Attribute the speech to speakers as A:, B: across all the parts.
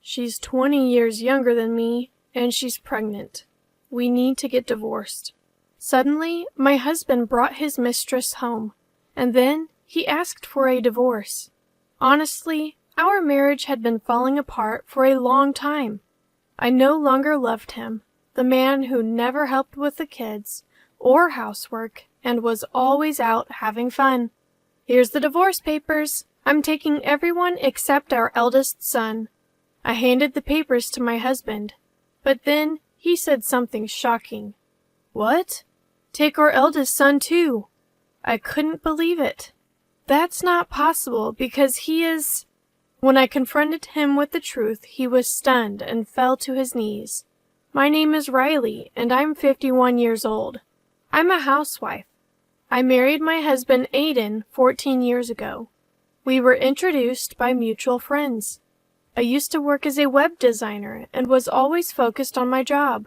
A: She's 20 years younger than me, and she's pregnant. We need to get divorced. Suddenly, my husband brought his mistress home, and then he asked for a divorce. Honestly, our marriage had been falling apart for a long time. I no longer loved him, the man who never helped with the kids or housework and was always out having fun. Here's the divorce papers. I'm taking everyone except our eldest son. I handed the papers to my husband, but then he said something shocking. What? Take our eldest son too. I couldn't believe it. That's not possible because he is... When I confronted him with the truth, he was stunned and fell to his knees. My name is Riley, and I'm 51 years old. I'm a housewife. I married my husband Aiden 14 years ago. We were introduced by mutual friends. I used to work as a web designer and was always focused on my job.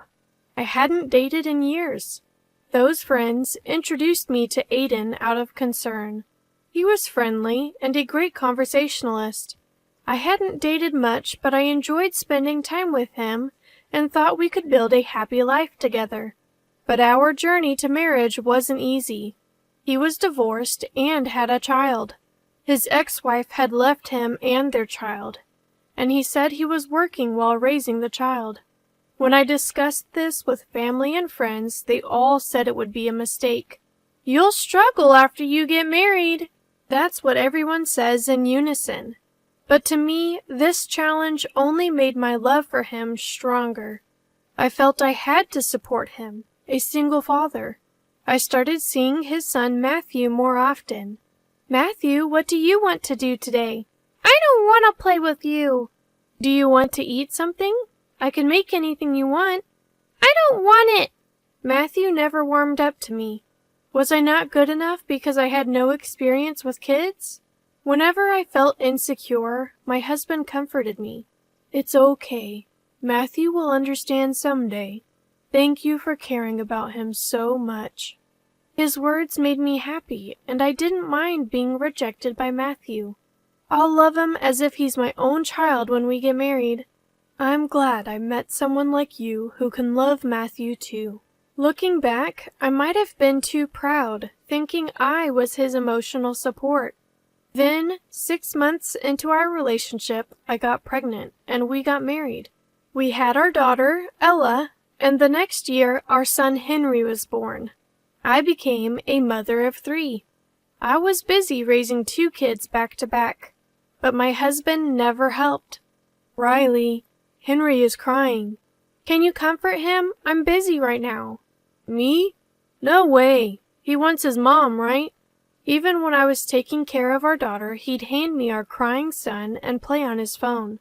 A: I hadn't dated in years. Those friends introduced me to Aiden out of concern. He was friendly and a great conversationalist. I hadn't dated much, but I enjoyed spending time with him and thought we could build a happy life together. But our journey to marriage wasn't easy. He was divorced and had a child. His ex-wife had left him and their child, and he said he was working while raising the child. When I discussed this with family and friends, they all said it would be a mistake. You'll struggle after you get married. That's what everyone says in unison. But to me, this challenge only made my love for him stronger. I felt I had to support him, a single father. I started seeing his son Matthew more often. Matthew, what do you want to do today? I don't want to play with you. Do you want to eat something? I can make anything you want. I don't want it. Matthew never warmed up to me. Was I not good enough because I had no experience with kids? Whenever I felt insecure, my husband comforted me. It's okay. Matthew will understand someday. Thank you for caring about him so much. His words made me happy, and I didn't mind being rejected by Matthew. I'll love him as if he's my own child when we get married. I'm glad I met someone like you who can love Matthew too. Looking back, I might have been too proud, thinking I was his emotional support. Then, 6 months into our relationship, I got pregnant, and we got married. We had our daughter, Ella, and the next year our son Henry was born. I became a mother of 3. I was busy raising 2 kids back to back, but my husband never helped. Riley, Henry is crying. Can you comfort him? I'm busy right now. Me? No way. He wants his mom, right? Even when I was taking care of our daughter, he'd hand me our crying son and play on his phone.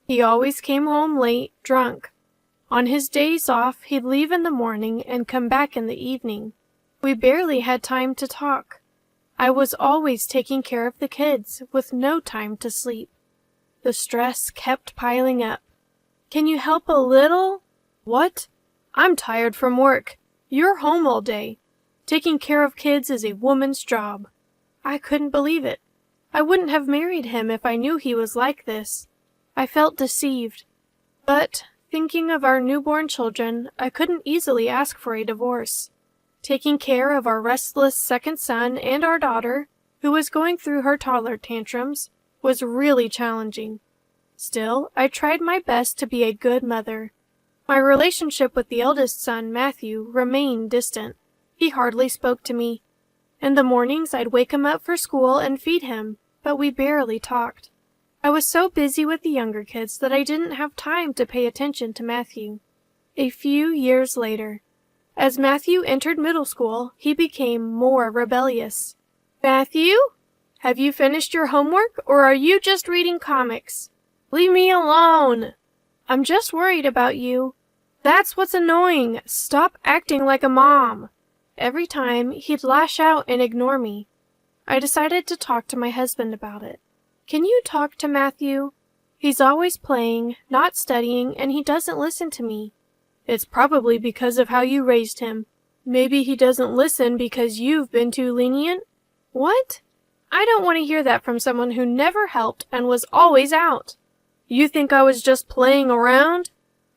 A: He always came home late, drunk. On his days off, he'd leave in the morning and come back in the evening. We barely had time to talk. I was always taking care of the kids, with no time to sleep. The stress kept piling up. Can you help a little? What? I'm tired from work. You're home all day. Taking care of kids is a woman's job. I couldn't believe it. I wouldn't have married him if I knew he was like this. I felt deceived. But, thinking of our newborn children, I couldn't easily ask for a divorce. Taking care of our restless second son and our daughter, who was going through her toddler tantrums, was really challenging. Still, I tried my best to be a good mother. My relationship with the eldest son, Matthew, remained distant. He hardly spoke to me. In the mornings I'd wake him up for school and feed him, but we barely talked. I was so busy with the younger kids that I didn't have time to pay attention to Matthew. A few years later, as Matthew entered middle school, he became more rebellious. Matthew? Have you finished your homework, or are you just reading comics? Leave me alone! I'm just worried about you. That's what's annoying. Stop acting like a mom. Every time, he'd lash out and ignore me. I decided to talk to my husband about it. Can you talk to Matthew? He's always playing, not studying, and he doesn't listen to me. It's probably because of how you raised him. Maybe he doesn't listen because you've been too lenient? What? I don't want to hear that from someone who never helped and was always out. You think I was just playing around?"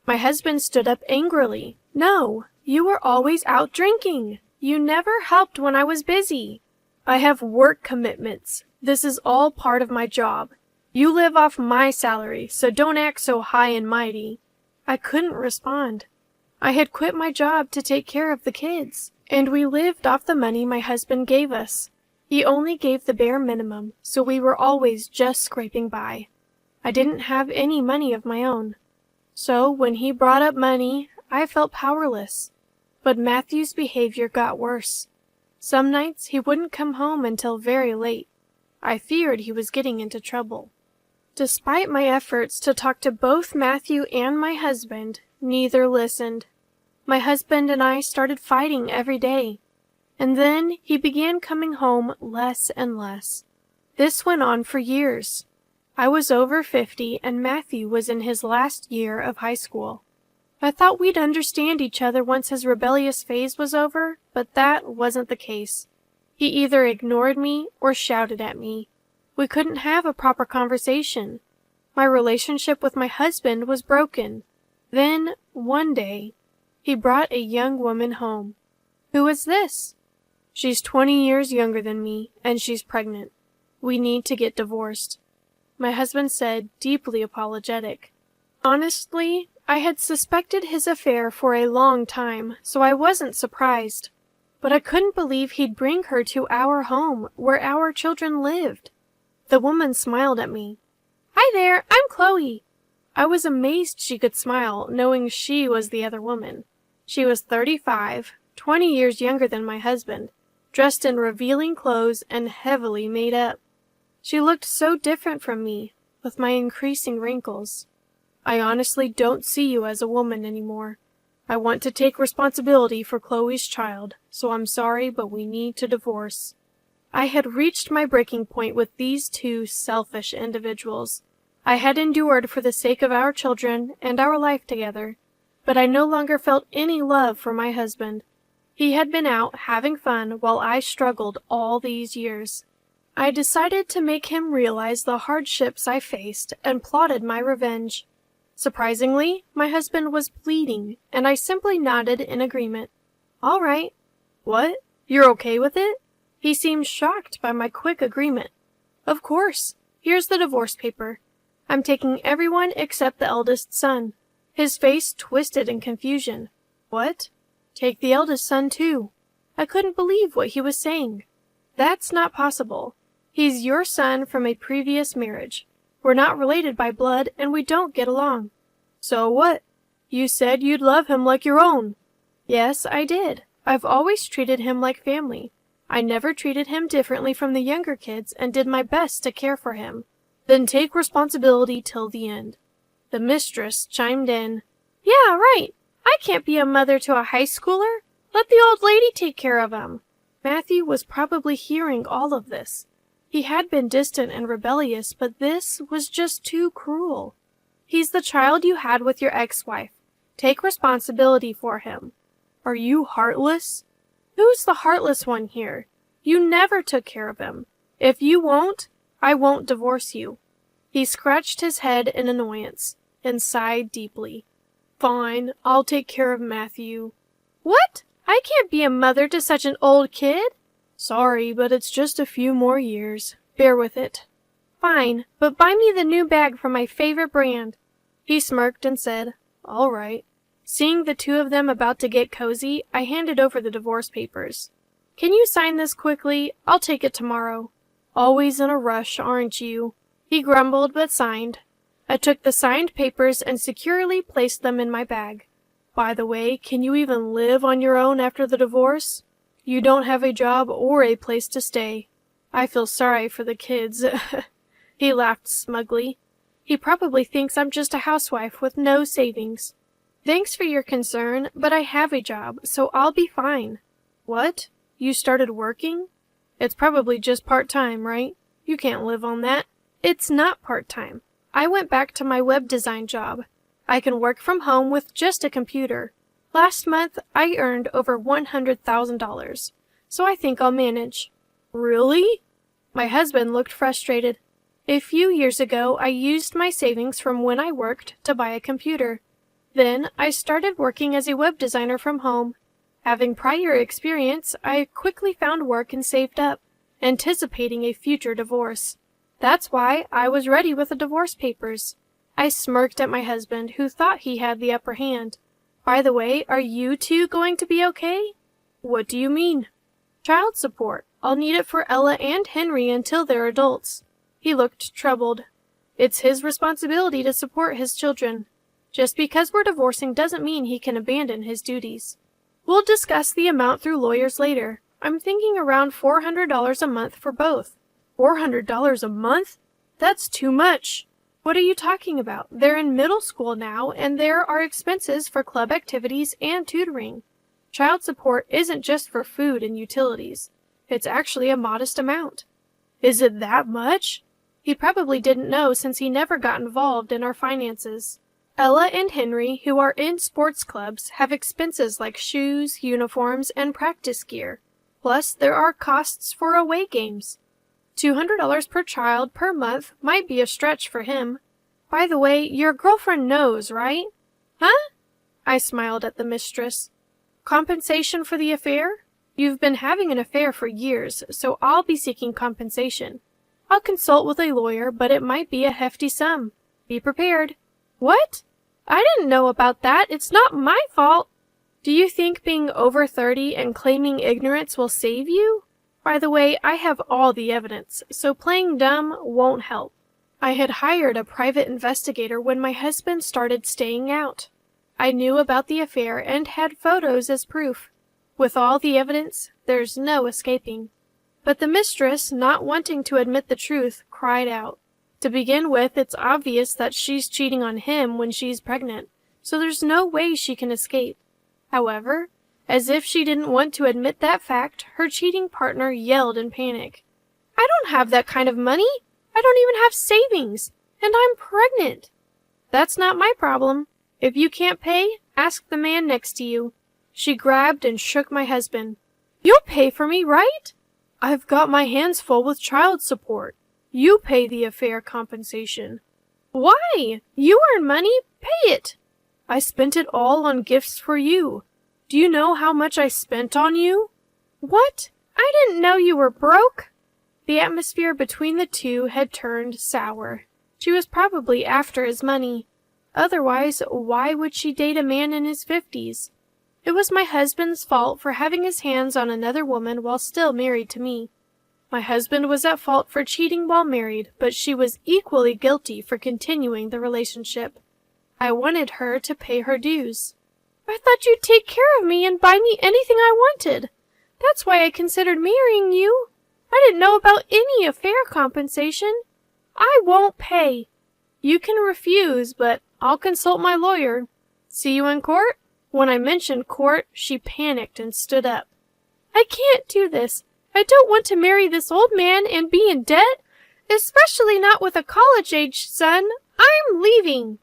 A: My husband stood up angrily. "No, you were always out drinking. You never helped when I was busy." "I have work commitments. This is all part of my job. You live off my salary, so don't act so high and mighty." I couldn't respond. I had quit my job to take care of the kids, and we lived off the money my husband gave us. He only gave the bare minimum, so we were always just scraping by. I didn't have any money of my own. So when he brought up money, I felt powerless. But Matthew's behavior got worse. Some nights he wouldn't come home until very late. I feared he was getting into trouble. Despite my efforts to talk to both Matthew and my husband, neither listened. My husband and I started fighting every day. And then he began coming home less and less. This went on for years. I was over 50 and Matthew was in his last year of high school. I thought we'd understand each other once his rebellious phase was over, but that wasn't the case. He either ignored me or shouted at me. We couldn't have a proper conversation. My relationship with my husband was broken. Then, one day, he brought a young woman home. "Who is this?" "She's 20 years younger than me, and she's pregnant. We need to get divorced," my husband said, deeply apologetic. Honestly, I had suspected his affair for a long time, so I wasn't surprised. But I couldn't believe he'd bring her to our home, where our children lived. The woman smiled at me. "Hi there, I'm Chloe." I was amazed she could smile, knowing she was the other woman. She was 35, 20 years younger than my husband, dressed in revealing clothes and heavily made up. She looked so different from me, with my increasing wrinkles. "I honestly don't see you as a woman anymore. I want to take responsibility for Chloe's child, so I'm sorry, but we need to divorce." I had reached my breaking point with these two selfish individuals. I had endured for the sake of our children and our life together, but I no longer felt any love for my husband. He had been out having fun while I struggled all these years. I decided to make him realize the hardships I faced and plotted my revenge. Surprisingly, my husband was pleading, and I simply nodded in agreement. "All right." "What? You're okay with it?" He seemed shocked by my quick agreement. "Of course. Here's the divorce paper. I'm taking everyone except the eldest son." His face twisted in confusion. "What?" "Take the eldest son, too." I couldn't believe what he was saying. "That's not possible. He's your son from a previous marriage. We're not related by blood, and we don't get along." "So what? You said you'd love him like your own." "Yes, I did. I've always treated him like family. I never treated him differently from the younger kids and did my best to care for him." "Then take responsibility till the end." The mistress chimed in. "Yeah, right. I can't be a mother to a high schooler. Let the old lady take care of him." Matthew was probably hearing all of this. He had been distant and rebellious, but this was just too cruel. "He's the child you had with your ex-wife. Take responsibility for him." "Are you heartless?" "Who's the heartless one here? You never took care of him. If you won't, I won't divorce you." He scratched his head in annoyance and sighed deeply. "Fine, I'll take care of Matthew." "What? I can't be a mother to such an old kid." "Sorry, but it's just a few more years. Bear with it." "Fine, but buy me the new bag from my favorite brand." He smirked and said, "All right." Seeing the two of them about to get cozy, I handed over the divorce papers. "Can you sign this quickly? I'll take it tomorrow." "Always in a rush, aren't you?" He grumbled but signed. I took the signed papers and securely placed them in my bag. "By the way, can you even live on your own after the divorce? You don't have a job or a place to stay. I feel sorry for the kids." He laughed smugly. He probably thinks I'm just a housewife with no savings. "Thanks for your concern, but I have a job, so I'll be fine." "What? You started working? It's probably just part-time, right? You can't live on that." "It's not part-time. I went back to my web design job. I can work from home with just a computer. Last month, I earned over $100,000, so I think I'll manage." "Really?" My husband looked frustrated. A few years ago, I used my savings from when I worked to buy a computer. Then, I started working as a web designer from home. Having prior experience, I quickly found work and saved up, anticipating a future divorce. That's why I was ready with the divorce papers. I smirked at my husband, who thought he had the upper hand. By the way, are you two going to be okay? What do you mean? Child support. I'll need it for Ella and Henry until they're adults. He looked troubled. It's his responsibility to support his children. Just because we're divorcing doesn't mean he can abandon his duties. We'll discuss the amount through lawyers later. I'm thinking around $400 a month for both. $400 a month? That's too much. What are you talking about? They're in middle school now, and there are expenses for club activities and tutoring. Child support isn't just for food and utilities. It's actually a modest amount. Is it that much? He probably didn't know since he never got involved in our finances. Ella and Henry, who are in sports clubs, have expenses like shoes, uniforms, and practice gear. Plus, there are costs for away games. $200 per child per month might be a stretch for him. By the way, your girlfriend knows, right? Huh? I smiled at the mistress. Compensation for the affair? You've been having an affair for years, so I'll be seeking compensation. I'll consult with a lawyer, but it might be a hefty sum. Be prepared. What? I didn't know about that. It's not my fault. Do you think being over 30 and claiming ignorance will save you? By the way, I have all the evidence, so playing dumb won't help. I had hired a private investigator when my husband started staying out. I knew about the affair and had photos as proof. With all the evidence, there's no escaping. But the mistress, not wanting to admit the truth, cried out. To begin with, it's obvious that she's cheating on him when she's pregnant, so there's no way she can escape. However, as if she didn't want to admit that fact, her cheating partner yelled in panic. I don't have that kind of money. I don't even have savings, and I'm pregnant. That's not my problem. If you can't pay, ask the man next to you. She grabbed and shook my husband. You'll pay for me, right? I've got my hands full with child support. You pay the affair compensation. Why? You earn money. Pay it. I spent it all on gifts for you. Do you know how much I spent on you? What? I didn't know you were broke. The atmosphere between the two had turned sour. She was probably after his money. Otherwise, why would she date a man in his 50s? It was my husband's fault for having his hands on another woman while still married to me. My husband was at fault for cheating while married, but she was equally guilty for continuing the relationship. I wanted her to pay her dues. I thought you'd take care of me and buy me anything I wanted. That's why I considered marrying you. I didn't know about any affair compensation. I won't pay. You can refuse, but I'll consult my lawyer. See you in court? When I mentioned court, she panicked and stood up. I can't do this. I don't want to marry this old man and be in debt, especially not with a college-aged son. I'm leaving.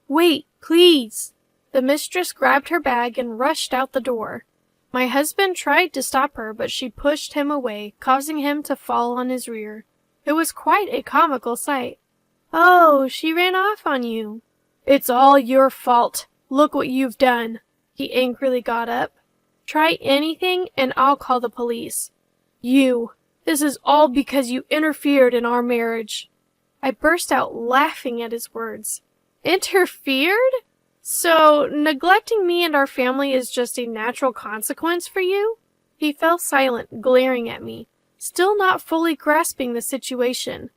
A: Wait, please. The mistress grabbed her bag and rushed out the door. My husband tried to stop her, but she pushed him away, causing him to fall on his rear. It was quite a comical sight. Oh, she ran off on you. It's all your fault. Look what you've done. He angrily got up. Try anything and I'll call the police. This is all because you interfered in our marriage. I burst out laughing at his words. Interfered? So, neglecting me and our family is just a natural consequence for you? He fell silent, glaring at me, still not fully grasping the situation.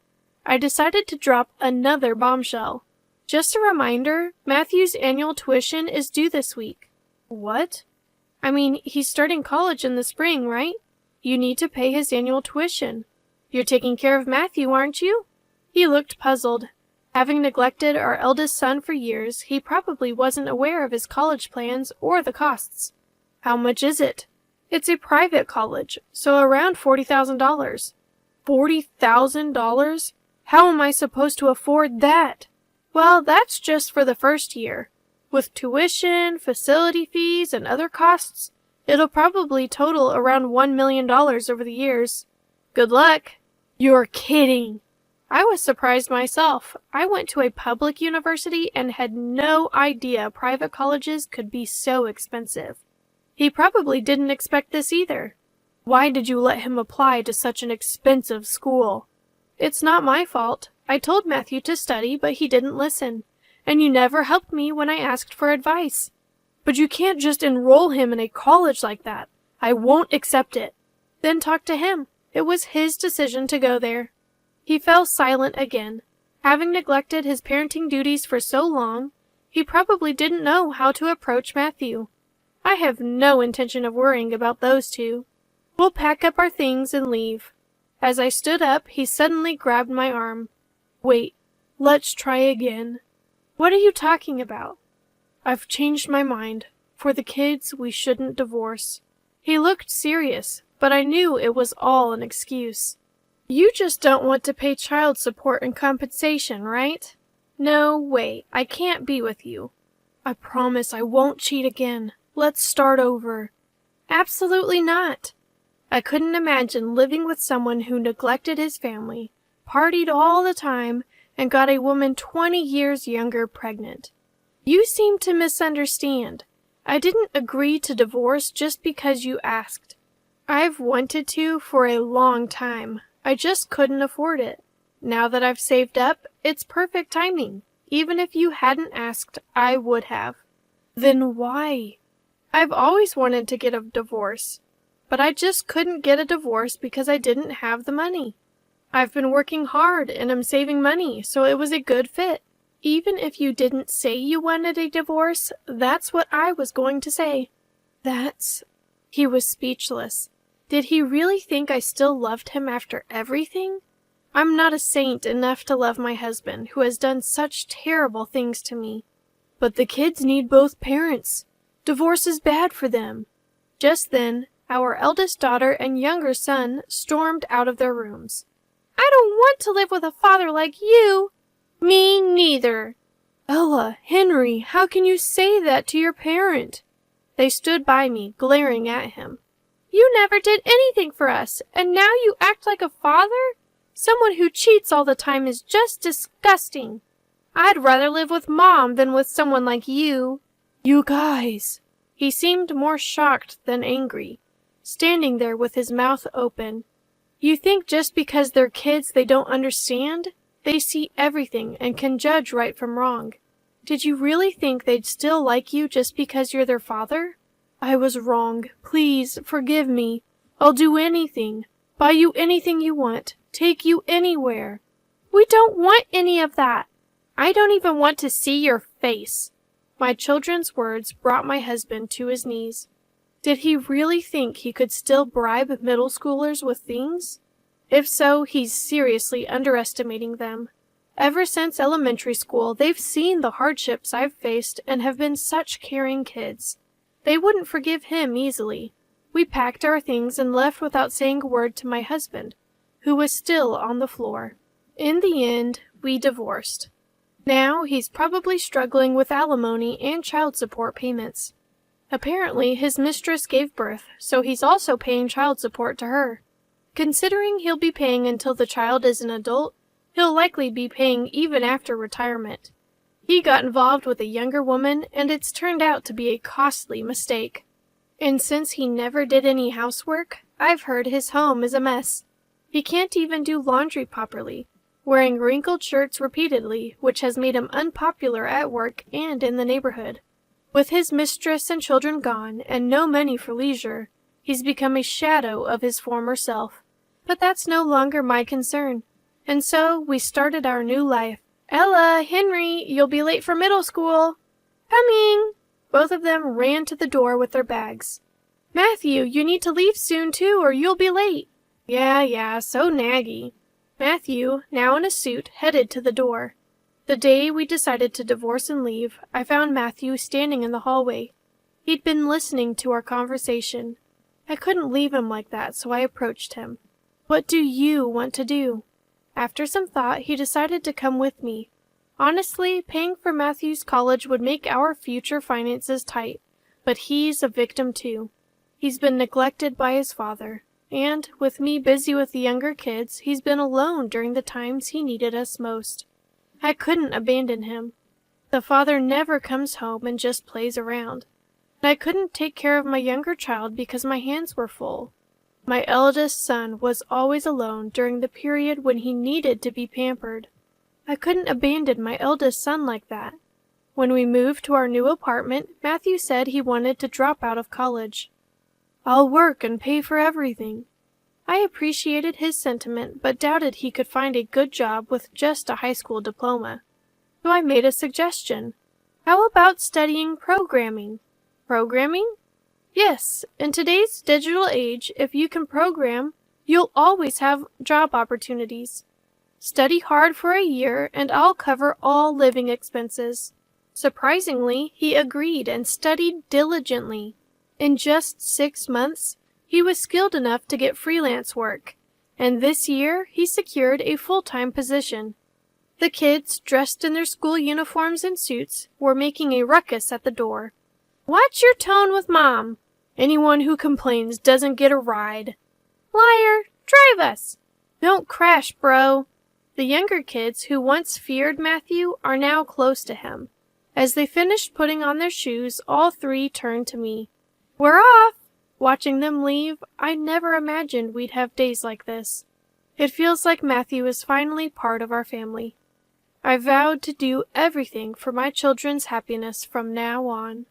A: I decided to drop another bombshell. Just a reminder, Matthew's annual tuition is due this week. What? I mean, he's starting college in the spring, right? You need to pay his annual tuition. You're taking care of Matthew, aren't you? He looked puzzled. Having neglected our eldest son for years, he probably wasn't aware of his college plans or the costs. How much is it? It's a private college, so around $40,000. $40,000? How am I supposed to afford that? Well, that's just for the first year. With tuition, facility fees, and other costs, it'll probably total around $1 million over the years. Good luck. You're kidding. I was surprised myself. I went to a public university and had no idea private colleges could be so expensive. He probably didn't expect this either. Why did you let him apply to such an expensive school? It's not my fault. I told Matthew to study, but he didn't listen. And you never helped me when I asked for advice. But you can't just enroll him in a college like that. I won't accept it. Then talk to him. It was his decision to go there. He fell silent again. Having neglected his parenting duties for so long, he probably didn't know how to approach Matthew. I have no intention of worrying about those two. We'll pack up our things and leave. As I stood up, he suddenly grabbed my arm. Wait, let's try again. What are you talking about? I've changed my mind. For the kids, we shouldn't divorce. He looked serious, but I knew it was all an excuse. You just don't want to pay child support and compensation, right? No, wait, I can't be with you. I promise I won't cheat again. Let's start over. Absolutely not. I couldn't imagine living with someone who neglected his family, partied all the time, and got a woman 20 years younger pregnant. You seem to misunderstand. I didn't agree to divorce just because you asked. I've wanted to for a long time. I just couldn't afford it. Now that I've saved up, it's perfect timing. Even if you hadn't asked, I would have. Then why? I've always wanted to get a divorce, but I just couldn't get a divorce because I didn't have the money. I've been working hard and I'm saving money, so it was a good fit. Even if you didn't say you wanted a divorce, that's what I was going to say. He was speechless. Did he really think I still loved him after everything? I'm not a saint enough to love my husband, who has done such terrible things to me. But the kids need both parents. Divorce is bad for them. Just then, our eldest daughter and younger son stormed out of their rooms. I don't want to live with a father like you. Me neither. Ella, Henry, how can you say that to your parent? They stood by me, glaring at him. You never did anything for us, and now you act like a father? Someone who cheats all the time is just disgusting. I'd rather live with Mom than with someone like you. You guys. He seemed more shocked than angry, standing there with his mouth open. You think just because they're kids they don't understand? They see everything and can judge right from wrong. Did you really think they'd still like you just because you're their father? I was wrong. Please, forgive me. I'll do anything. Buy you anything you want. Take you anywhere. We don't want any of that. I don't even want to see your face. My children's words brought my husband to his knees. Did he really think he could still bribe middle schoolers with things? If so, he's seriously underestimating them. Ever since elementary school, they've seen the hardships I've faced and have been such caring kids. They wouldn't forgive him easily. We packed our things and left without saying a word to my husband, who was still on the floor. In the end, we divorced. Now he's probably struggling with alimony and child support payments. Apparently, his mistress gave birth, so he's also paying child support to her. Considering he'll be paying until the child is an adult, he'll likely be paying even after retirement. He got involved with a younger woman, and it's turned out to be a costly mistake. And since he never did any housework, I've heard his home is a mess. He can't even do laundry properly, wearing wrinkled shirts repeatedly, which has made him unpopular at work and in the neighborhood. With his mistress and children gone, and no money for leisure, he's become a shadow of his former self. But that's no longer my concern. And so we started our new life. Ella, Henry, you'll be late for middle school. Coming! Both of them ran to the door with their bags. Matthew, you need to leave soon too, or you'll be late. Yeah, so naggy. Matthew, now in a suit, headed to the door. The day we decided to divorce and leave, I found Matthew standing in the hallway. He'd been listening to our conversation. I couldn't leave him like that, so I approached him. What do you want to do? After some thought, he decided to come with me. Honestly, paying for Matthew's college would make our future finances tight, but he's a victim too. He's been neglected by his father. And, with me busy with the younger kids, he's been alone during the times he needed us most. I couldn't abandon him. The father never comes home and just plays around. I couldn't take care of my younger child because my hands were full. My eldest son was always alone during the period when he needed to be pampered. I couldn't abandon my eldest son like that. When we moved to our new apartment, Matthew said he wanted to drop out of college. "I'll work and pay for everything." I appreciated his sentiment, but doubted he could find a good job with just a high school diploma. So I made a suggestion. "How about studying programming?" "Programming?" "Yes, in today's digital age, if you can program, you'll always have job opportunities. Study hard for a year and I'll cover all living expenses." Surprisingly, he agreed and studied diligently. In just 6 months, he was skilled enough to get freelance work, and this year he secured a full-time position. The kids, dressed in their school uniforms and suits, were making a ruckus at the door. "Watch your tone with Mom. Anyone who complains doesn't get a ride." "Liar! Drive us!" "Don't crash, bro." The younger kids who once feared Matthew are now close to him. As they finished putting on their shoes, all three turned to me. "We're off!" Watching them leave, I never imagined we'd have days like this. It feels like Matthew is finally part of our family. I vowed to do everything for my children's happiness from now on.